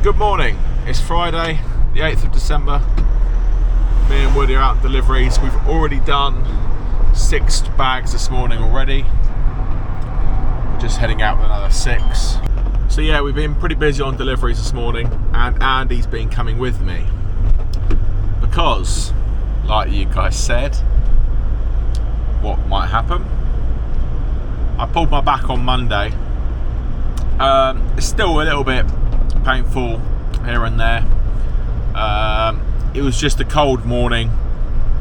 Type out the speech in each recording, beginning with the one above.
Good morning, it's Friday the 8th of December. Me and Woody are out on deliveries. We've already done 6 bags this morning already. We're just heading out with another 6. So yeah, we've been pretty busy on deliveries this morning, and Andy's been coming with me because, like you guys said, what might happen? I pulled my back on Monday. It's still a little bit painful here and there. It was just a cold morning.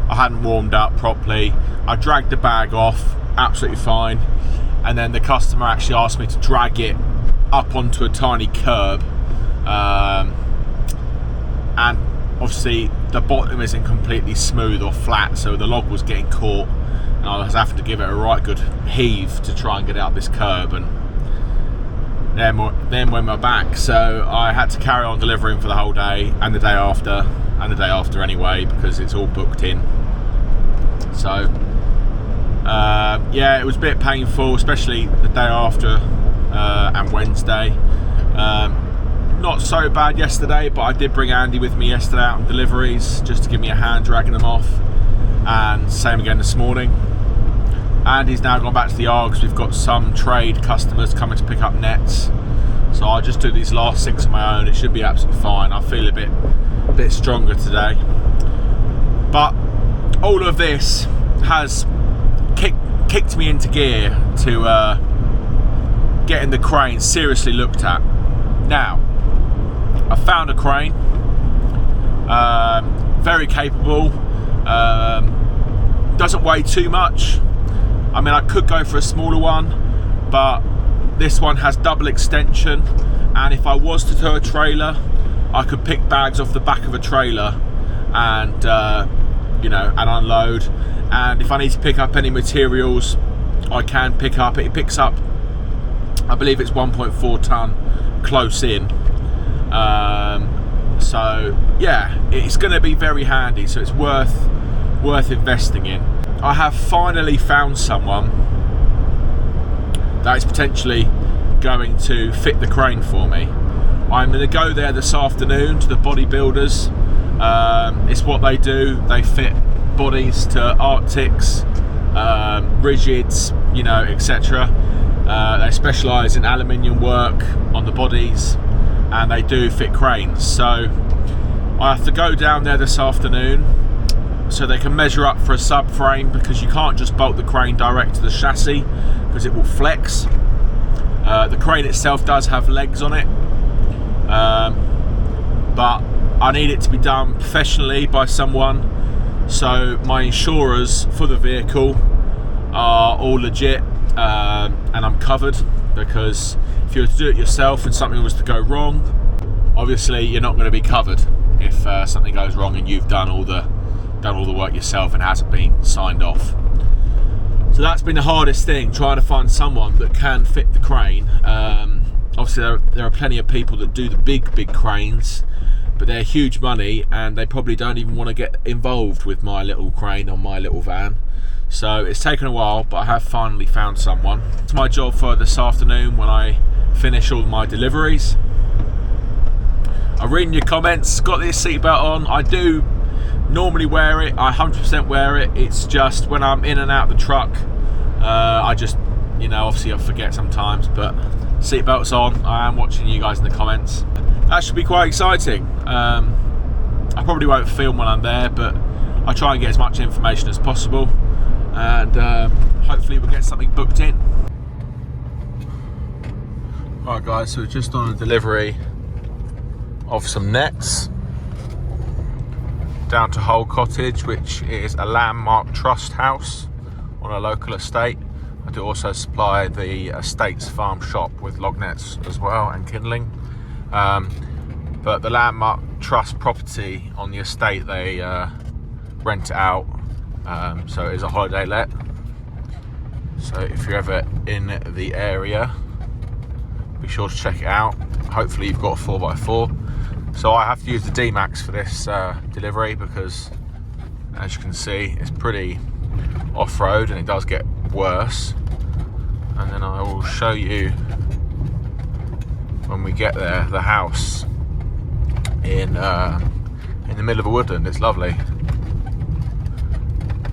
I hadn't warmed up properly. I dragged the bag off, absolutely fine, and then the customer actually asked me to drag it up onto a tiny curb, and obviously the bottom isn't completely smooth or flat, so the log was getting caught and I was having to give it a right good heave to try and get it up this curb, and then went my back, so I had to carry on delivering for the whole day and the day after anyway, because it's all booked in. So yeah, it was a bit painful, especially the day after and Wednesday. Not so bad yesterday, but I did bring Andy with me yesterday out on deliveries just to give me a hand dragging them off, and same again this morning. Andy's now gone back to the yard because we've got some trade customers coming to pick up nets, so I'll just do these last 6 on my own. It should be absolutely fine. I feel a bit stronger today, but all of this has kicked me into gear to getting the crane seriously looked at. Now, I found a crane, very capable, doesn't weigh too much. I mean, I could go for a smaller one, but this one has double extension, and if I was to tow a trailer, I could pick bags off the back of a trailer and and unload. And if I need to pick up any materials, I can pick up. It picks up, I believe it's 1.4 ton close in. So yeah, it's going to be very handy. So it's worth investing in. I have finally found someone that is potentially going to fit the crane for me. I'm going to go there this afternoon to the bodybuilders. It's what they do. They fit bodies to Arctics, rigids, etc. They specialise in aluminium work on the bodies, and they do fit cranes. So I have to go down there this afternoon so they can measure up for a subframe, because you can't just bolt the crane direct to the chassis because it will flex. The crane itself does have legs on it, but I need it to be done professionally by someone, so my insurers for the vehicle are all legit, and I'm covered, because if you were to do it yourself and something was to go wrong, obviously you're not going to be covered if something goes wrong and you've done all the work yourself and hasn't been signed off. So that's been the hardest thing, trying to find someone that can fit the crane. Obviously there are plenty of people that do the big cranes, but they're huge money and they probably don't even want to get involved with my little crane on my little van. So it's taken a while, but I have finally found someone. It's my job for this afternoon when I finish all my deliveries. I'm reading your comments. Got this seatbelt on. I do normally wear it. I 100% wear it. It's just when I'm in and out of the truck, I just, obviously I forget sometimes, but seatbelt's on. I am watching you guys in the comments. That should be quite exciting. I probably won't film when I'm there, but I try and get as much information as possible, and hopefully we'll get something booked in. Alright guys, so we're just on a delivery of some nets down to Hull Cottage, which is a landmark trust house on a local estate. I do also supply the estate's farm shop with log nets as well and kindling. But the landmark trust property on the estate, they rent it out, so it is a holiday let. So if you're ever in the area, be sure to check it out. Hopefully you've got a 4x4. So I have to use the D-Max for this delivery because, as you can see, it's pretty off-road and it does get worse. And then I will show you when we get there the house in the middle of a woodland. It's lovely.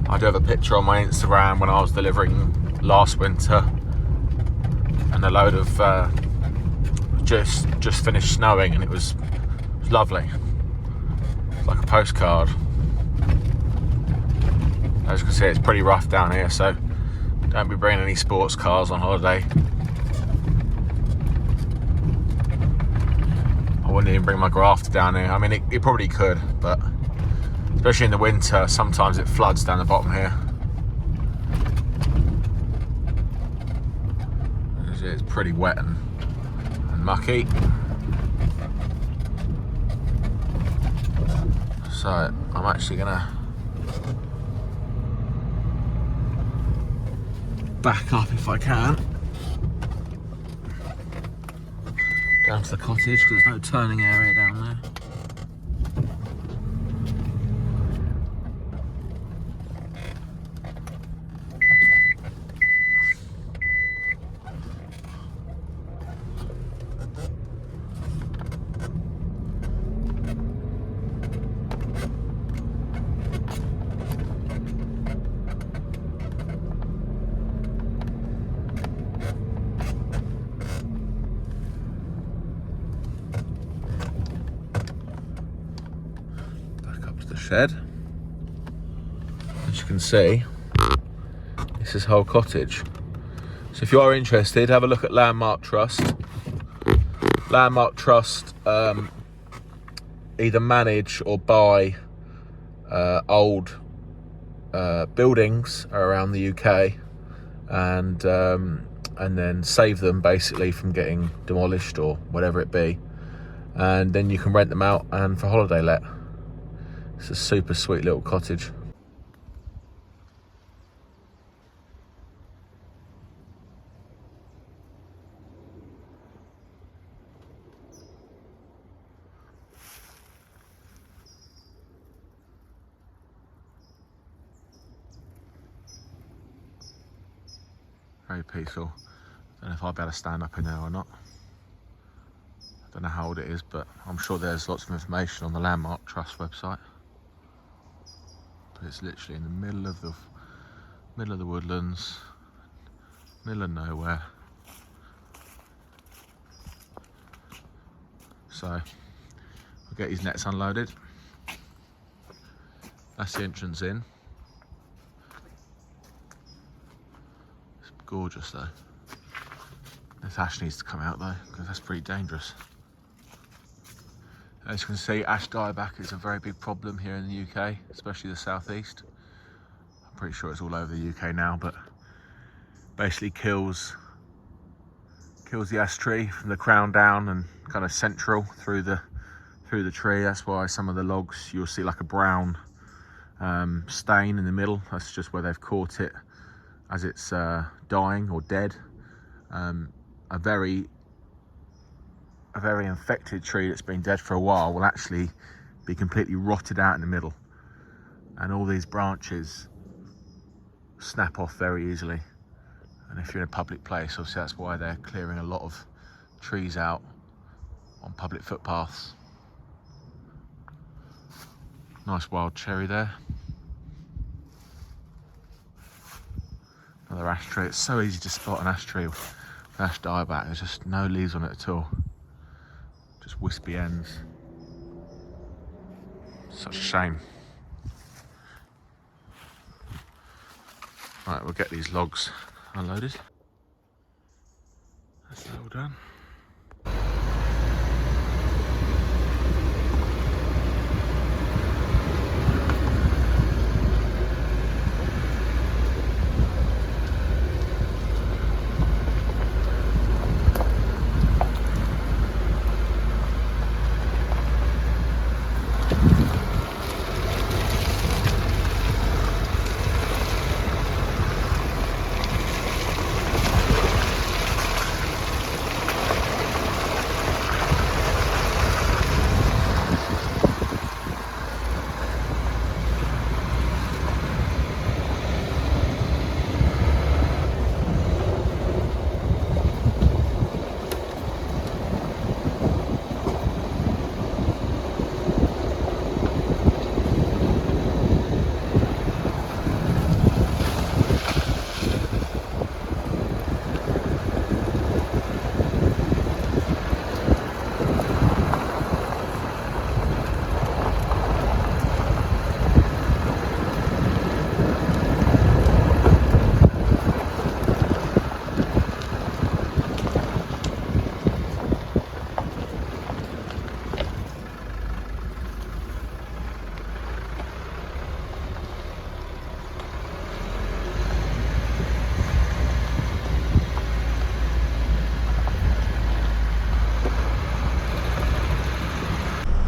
I do have a picture on my Instagram when I was delivering last winter, and a load of just finished snowing, and it was lovely. It's like a postcard. As you can see, it's pretty rough down here, so don't be bringing any sports cars on holiday. I wouldn't even bring my grafter down here. I mean, it probably could, but especially in the winter, sometimes it floods down the bottom here. It's pretty wet and mucky. So I'm actually gonna back up if I can down to the cottage, because there's no turning area down there. Shed. As you can see, this is whole cottage. So if you are interested, have a look at Landmark Trust. Landmark Trust either manage or buy old buildings around the UK, and then save them basically from getting demolished or whatever it be, and then you can rent them out and for holiday let. It's a super sweet little cottage. Very peaceful. Don't know if I'll be able to stand up in there or not. I don't know how old it is, but I'm sure there's lots of information on the Landmark Trust website. But it's literally in the middle of the woodlands, middle of nowhere. So we'll get these nets unloaded. That's the entrance in. It's gorgeous though. This ash needs to come out though, because that's pretty dangerous. As you can see, ash dieback is a very big problem here in the UK, especially the southeast. I'm pretty sure it's all over the UK now, but basically kills the ash tree from the crown down and kind of central through the tree. That's why some of the logs you'll see like a brown stain in the middle. That's just where they've caught it as it's dying or dead. A very infected tree that's been dead for a while will actually be completely rotted out in the middle, and all these branches snap off very easily. And if you're in a public place, obviously that's why they're clearing a lot of trees out on public footpaths. Nice wild cherry there. Another ash tree. It's so easy to spot an ash tree with ash dieback. There's just no leaves on it at all. Just wispy ends. Such a shame. Right, we'll get these logs unloaded. That's that all done.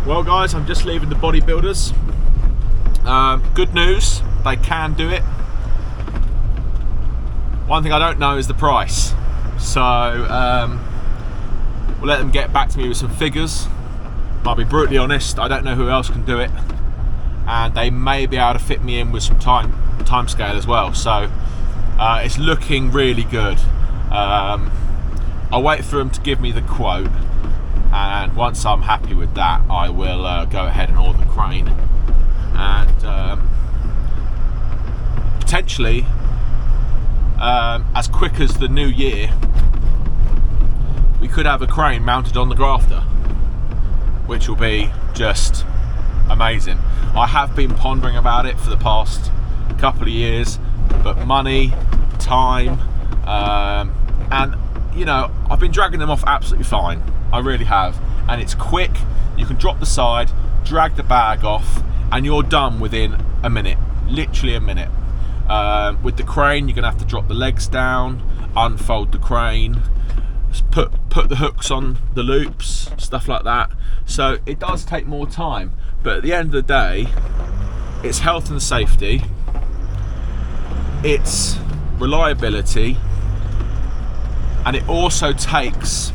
Well guys, I'm just leaving the bodybuilders. Good news, they can do it. One thing I don't know is the price. So we'll let them get back to me with some figures. I'll be brutally honest, I don't know who else can do it. And they may be able to fit me in with some time scale as well. So it's looking really good. I'll wait for them to give me the quote. And once I'm happy with that, I will go ahead and order the crane. And potentially, as quick as the new year, we could have a crane mounted on the grafter, which will be just amazing. I have been pondering about it for the past couple of years, but money, time, and you know, I've been dragging them off absolutely fine. I really have. And it's quick, you can drop the side, drag the bag off, and you're done within a minute, literally a minute. With the crane, you're gonna have to drop the legs down, unfold the crane, put the hooks on the loops, stuff like that. So it does take more time, but at the end of the day, it's health and safety, it's reliability, and it also takes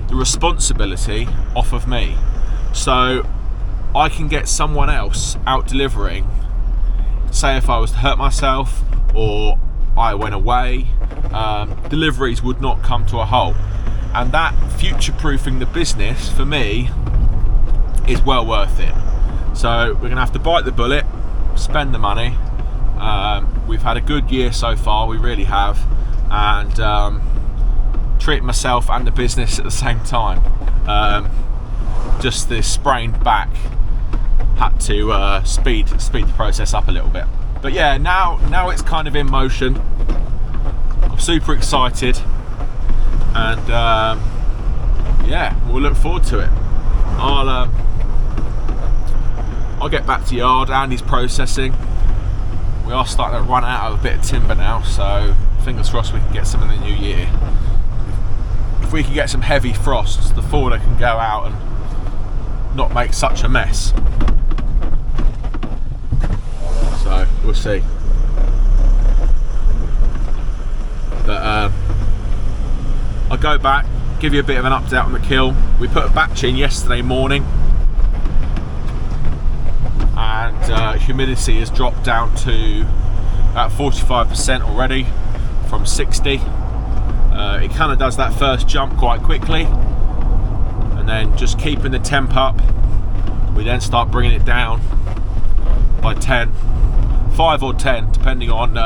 the responsibility off of me. So I can get someone else out delivering. Say if I was to hurt myself or I went away, deliveries would not come to a halt. And that future-proofing the business, for me, is well worth it. So we're gonna have to bite the bullet, spend the money. We've had a good year so far, we really have. And treat myself and the business at the same time. Just this sprained back had to speed the process up a little bit. But yeah, now it's kind of in motion. I'm super excited, and yeah, we'll look forward to it. I'll get back to yard. Andy's processing. We are starting to run out of a bit of timber now, so fingers crossed we can get some in the new year. If we can get some heavy frosts, the forwarder can go out and not make such a mess. So we'll see. But I'll go back, give you a bit of an update on the kiln. We put a batch in yesterday morning, and humidity has dropped down to about 45% already from 60. It kind of does that first jump quite quickly, and then just keeping the temp up, we then start bringing it down by 5 or 10, depending on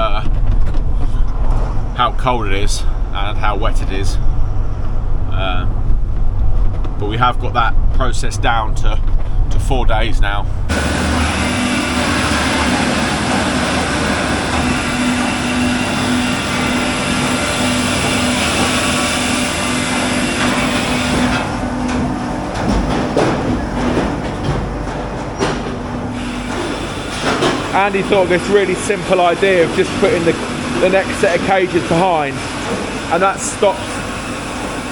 how cold it is and how wet it is. But we have got that process down to 4 days now. Andy thought of this really simple idea of just putting the next set of cages behind, and that stops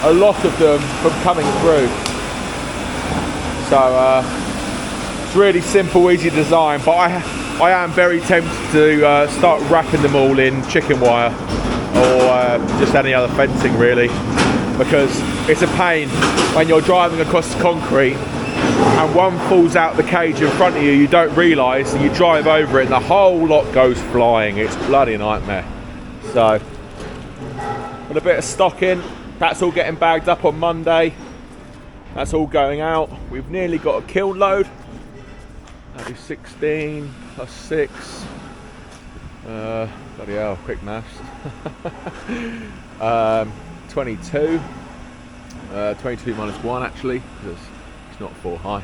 a lot of them from coming through. So it's really simple, easy design, but I am very tempted to start wrapping them all in chicken wire or just any other fencing really, because it's a pain when you're driving across the concrete and one falls out the cage in front of you, you don't realise, and you drive over it and the whole lot goes flying. It's a bloody nightmare. So, with a bit of stock in, that's all getting bagged up on Monday. That's all going out. We've nearly got a kiln load. That'll be 16 plus 6. Bloody hell, quick maths. 22. 22 minus 1 actually, because it's not 4 high.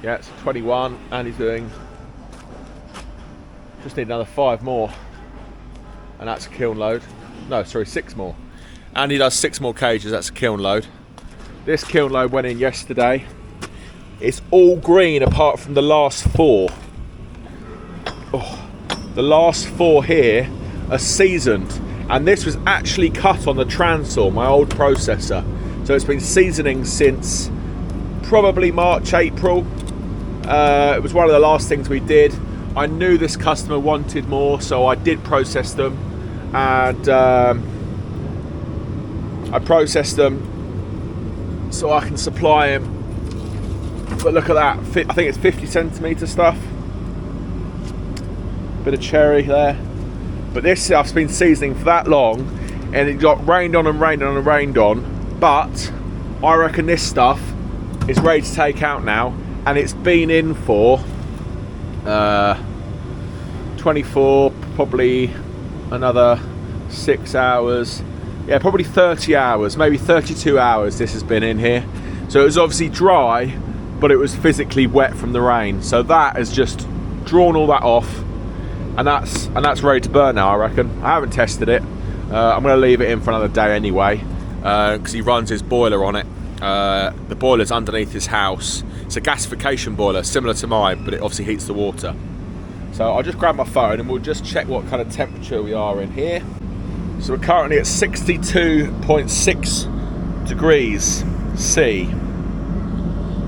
Yeah, it's 21, and he's doing, just need another 5 more, and that's a kiln load. No, sorry, 6 more. And he does 6 more cages, that's a kiln load. This kiln load went in yesterday. It's all green apart from the last 4. Oh, the last 4 here are seasoned, and this was actually cut on the Transor, my old processor. So it's been seasoning since probably March, April. It was one of the last things we did. I knew this customer wanted more, so I did process them, and I processed them so I can supply them. But look at that, I think it's 50 centimetre stuff. Bit of cherry there. But this stuff's been seasoning for that long, and it got rained on and rained on and rained on. But I reckon this stuff is ready to take out now, and it's been in for 24, probably another 6 hours. Yeah, probably 30 hours, maybe 32 hours this has been in here. So it was obviously dry, but it was physically wet from the rain. So that has just drawn all that off, and that's ready to burn now, I reckon. I haven't tested it. I'm going to leave it in for another day anyway, because he runs his boiler on it. The boiler's underneath his house. It's a gasification boiler, similar to mine, but it obviously heats the water. So I'll just grab my phone and we'll just check what kind of temperature we are in here. So we're currently at 62.6 degrees C.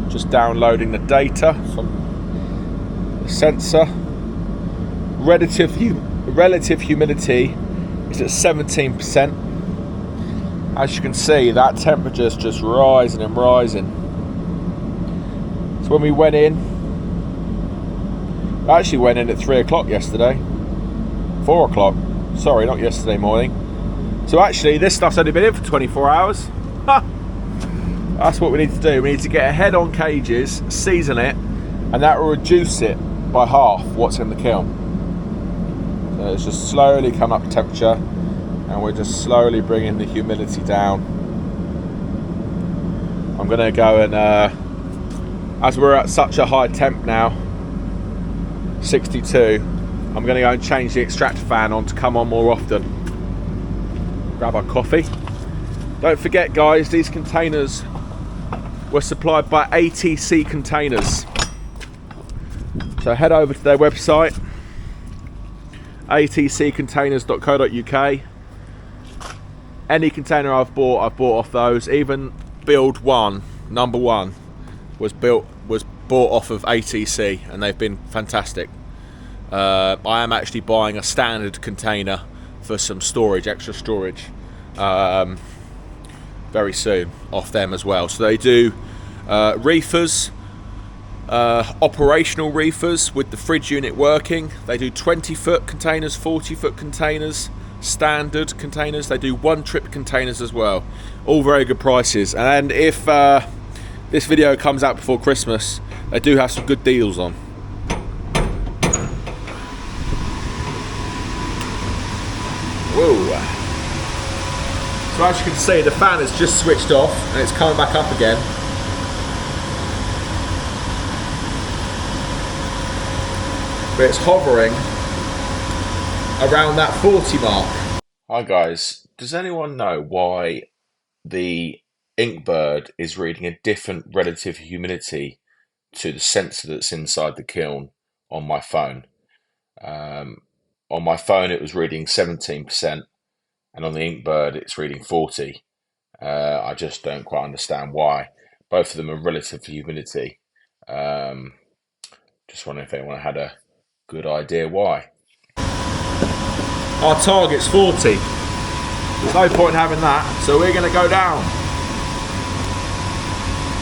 Just downloading the data from the sensor. Relative humidity is at 17%. As you can see, that temperature is just rising and rising. So when we went in, I actually went in at 3 o'clock yesterday. 4 o'clock, sorry, not yesterday morning. So actually, this stuff's only been in for 24 hours. That's what we need to do. We need to get a head on cages, season it, and that will reduce it by half what's in the kiln. So it's just slowly come up temperature, and we're just slowly bringing the humidity down. I'm going to go and, as we're at such a high temp now, 62, I'm going to go and change the extractor fan on to come on more often. Grab our coffee. Don't forget, guys, these containers were supplied by ATC Containers. So head over to their website, atccontainers.co.uk. Any container I've bought off those. Even Build One, number one, was bought off of ATC, and they've been fantastic. I am actually buying a standard container for some storage, extra storage, very soon off them as well. So they do reefers, operational reefers with the fridge unit working. They do 20-foot containers, 40-foot containers, standard containers. They do one-trip containers as well. All very good prices. And if this video comes out before Christmas, they do have some good deals on. Whoa. So as you can see, the fan is just switched off and it's coming back up again. But it's hovering around that 40 mark. Hi guys, does anyone know why the Inkbird is reading a different relative humidity to the sensor that's inside the kiln on my phone? On my phone it was reading 17%, and on the Inkbird it's reading 40. I just don't quite understand why. Both of them are relative humidity. Just wondering if anyone had a good idea why. Our target's 40. There's no point in having that, so we're going to go down.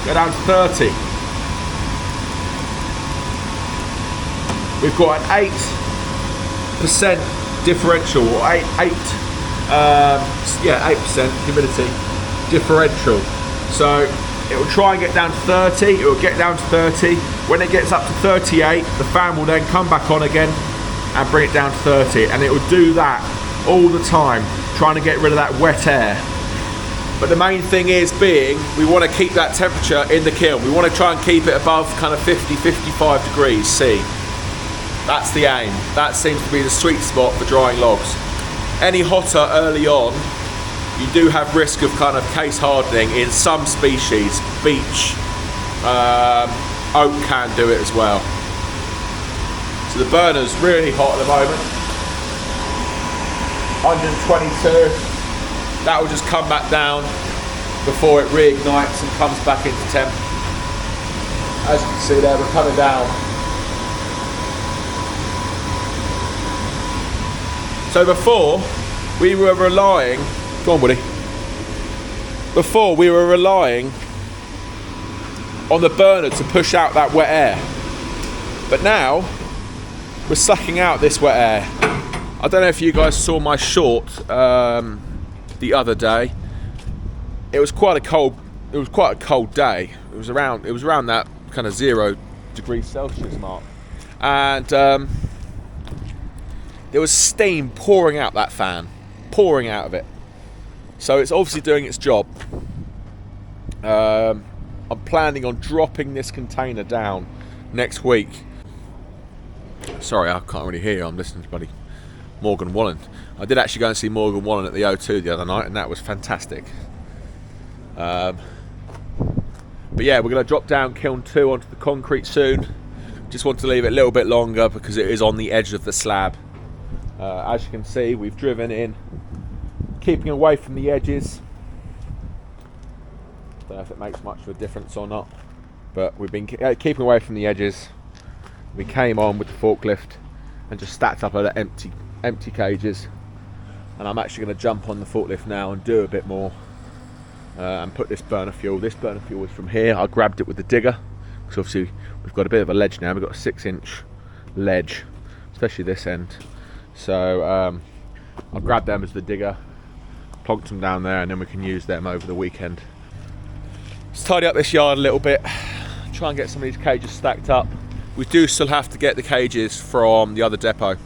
Go down to 30. We've got an 8% differential, or 8% humidity differential. So it will try and get down to 30. It will get down to 30. When it gets up to 38, the fan will then come back on again and bring it down to 30, and it will do that all the time, trying to get rid of that wet air. But the main thing is we want to keep that temperature in the kiln. We want to try and keep it above kind of 50, 55 degrees C. That's the aim. That seems to be the sweet spot for drying logs. Any hotter early on, you do have risk of kind of case hardening in some species. Beech, oak can do it as well. So the burner's really hot at the moment. 122. That will just come back down before it reignites and comes back into temp. as you can see there, we're coming down. So before, we were relying, go on buddy. Before we were relying on the burner to push out that wet air. But now, we're sucking out this wet air. I don't know if you guys saw my short the other day. It was quite a cold day. It was around that kind of 0 degrees Celsius mark. And there was steam pouring out that fan, pouring out of it. So it's obviously doing its job. I'm planning on dropping this container down next week. Sorry, I can't really hear you. I'm listening to buddy Morgan Wallen. I did actually go and see Morgan Wallen at the O2 the other night, and that was fantastic. But yeah, we're going to drop down Kiln 2 onto the concrete soon. Just want to leave it a little bit longer because it is on the edge of the slab. As you can see, we've driven in, keeping away from the edges. Don't know if it makes much of a difference or not, but we've been keeping away from the edges. We came on with the forklift and just stacked up a lot of empty cages, and I'm actually going to jump on the forklift now and do a bit more and put this burner fuel. This burner fuel is from here. I grabbed it with the digger because obviously we've got a bit of a ledge now. We've got a 6-inch ledge, especially this end. So I'll grab them as the digger, plonked them down there, and then we can use them over the weekend. Let's tidy up this yard a little bit, try and get some of these cages stacked up. We do still have to get the cages from the other depot,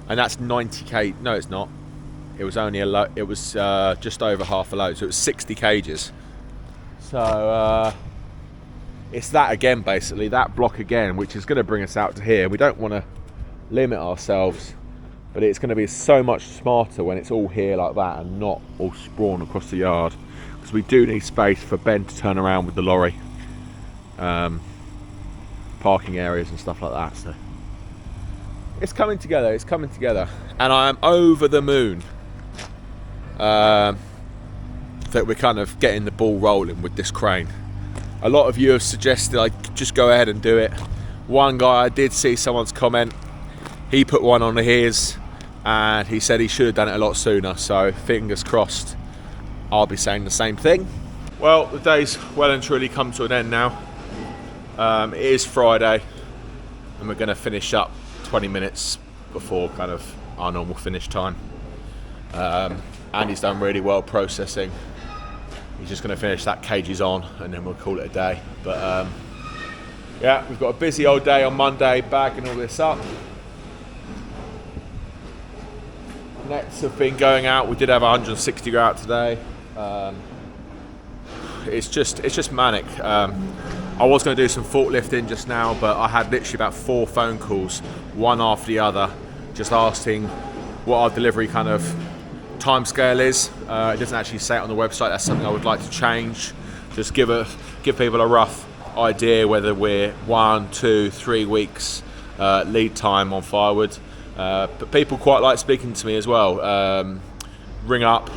and that's 90 kg. No, it's not. It was only it was just over half a load, so it was 60 cages. So it's that again, basically, that block again, which is going to bring us out to here. We don't want to limit ourselves, but it's going to be so much smarter when it's all here like that and not all sprawn across the yard, because we do need space for Ben to turn around with the lorry. Parking areas and stuff like that. So it's coming together, and I am over the moon that we're kind of getting the ball rolling with this crane. A lot of you have suggested I just go ahead and do it. One guy, I did see someone's comment, he put one on his and he said he should have done it a lot sooner, so fingers crossed I'll be saying the same thing. Well, the day's well and truly come to an end now. It is Friday, and we're going to finish up 20 minutes before kind of our normal finish time. Andy's done really well processing. He's just going to finish that cages on, and then we'll call it a day. But yeah, we've got a busy old day on Monday, bagging all this up. Nets have been going out. We did have 160 go out today. It's just manic. I was going to do some forklifting just now, but I had literally about 4 phone calls, one after the other, just asking what our delivery kind of time scale is. It doesn't actually say it on the website. That's something I would like to change. Just give people a rough idea whether we're 1, 2, 3 weeks lead time on Firewood. But people quite like speaking to me as well. Ring up,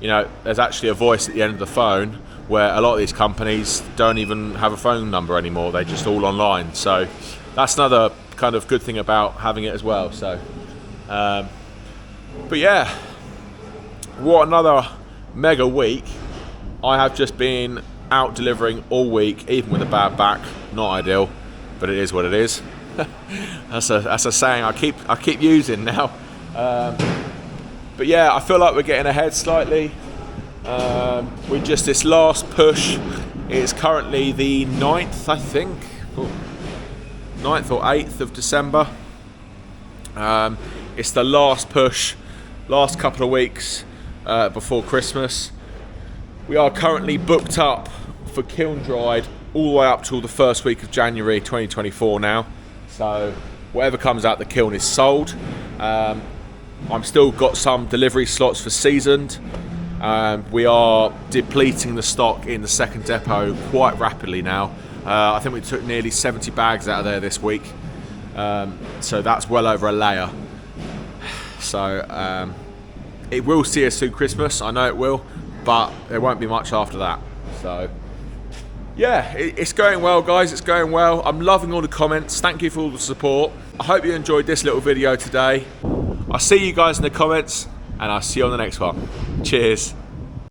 there's actually a voice at the end of the phone, where a lot of these companies don't even have a phone number anymore. They're just all online. So that's another kind of good thing about having it as well. So, but yeah, what another mega week. I have just been out delivering all week, even with a bad back. Not ideal, but it is what it is. That's a saying I keep using now. But yeah, I feel like we're getting ahead slightly. With just this last push. It's currently the 9th, I think, 9th or 8th of December. It's the last push, last couple of weeks before Christmas. We are currently booked up for kiln dried all the way up till the first week of January 2024 now. So whatever comes out the kiln is sold. I'm still got some delivery slots for seasoned. We are depleting the stock in the second depot quite rapidly now. I think we took nearly 70 bags out of there this week. So that's well over a layer. So it will see us through Christmas, I know it will, but there won't be much after that. So yeah, it's going well, guys. It's going well. I'm loving all the comments. Thank you for all the support. I hope you enjoyed this little video today. I'll see you guys in the comments, and I'll see you on the next one. Cheers.